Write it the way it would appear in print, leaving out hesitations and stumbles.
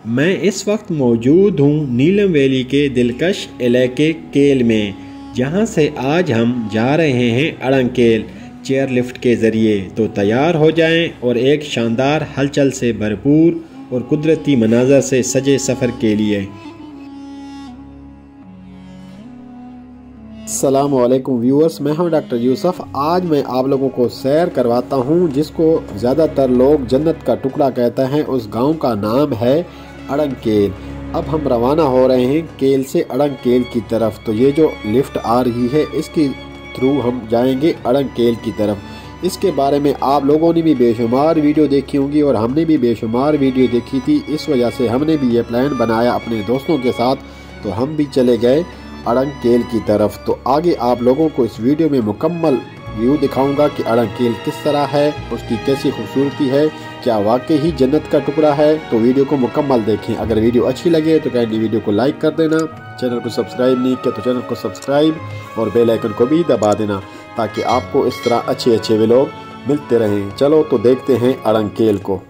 मैं इस वक्त मौजूद हूँ नीलम वैली के दिलकश इलाके केल में, जहाँ से आज हम जा रहे हैं अड़ंग केल चेयर लिफ्ट के ज़रिए। तो तैयार हो जाएं और एक शानदार हलचल से भरपूर और कुदरती मनाज़र से सजे सफ़र के लिए। अस्सलामुअलैकुम व्यूअर्स, मैं हूं डॉक्टर यूसुफ। आज मैं आप लोगों को सैर करवाता हूं जिसको ज़्यादातर लोग जन्नत का टुकड़ा कहते हैं। उस गांव का नाम है अड़ंग केल। अब हम रवाना हो रहे हैं केल से अड़ंग केल की तरफ। तो ये जो लिफ्ट आ रही है इसके थ्रू हम जाएंगे अड़ंग केल की तरफ। इसके बारे में आप लोगों ने भी बेशुमार वीडियो देखी होंगी और हमने भी बेशुमार वीडियो देखी थी। इस वजह से हमने भी ये प्लान बनाया अपने दोस्तों के साथ। तो हम भी चले गए अड़ंग केल की तरफ। तो आगे आप लोगों को इस वीडियो में मुकम्मल व्यू दिखाऊंगा कि अड़ंग केल किस तरह है, उसकी कैसी खूबसूरती है, क्या वाकई ही जन्नत का टुकड़ा है। तो वीडियो को मुकम्मल देखें। अगर वीडियो अच्छी लगे तो काइंडली वीडियो को लाइक कर देना। चैनल को सब्सक्राइब नहीं किया तो चैनल को सब्सक्राइब और बेल आइकन को भी दबा देना, ताकि आपको इस तरह अच्छे अच्छे व्लॉग मिलते रहें। चलो तो देखते हैं अड़ंग केल को।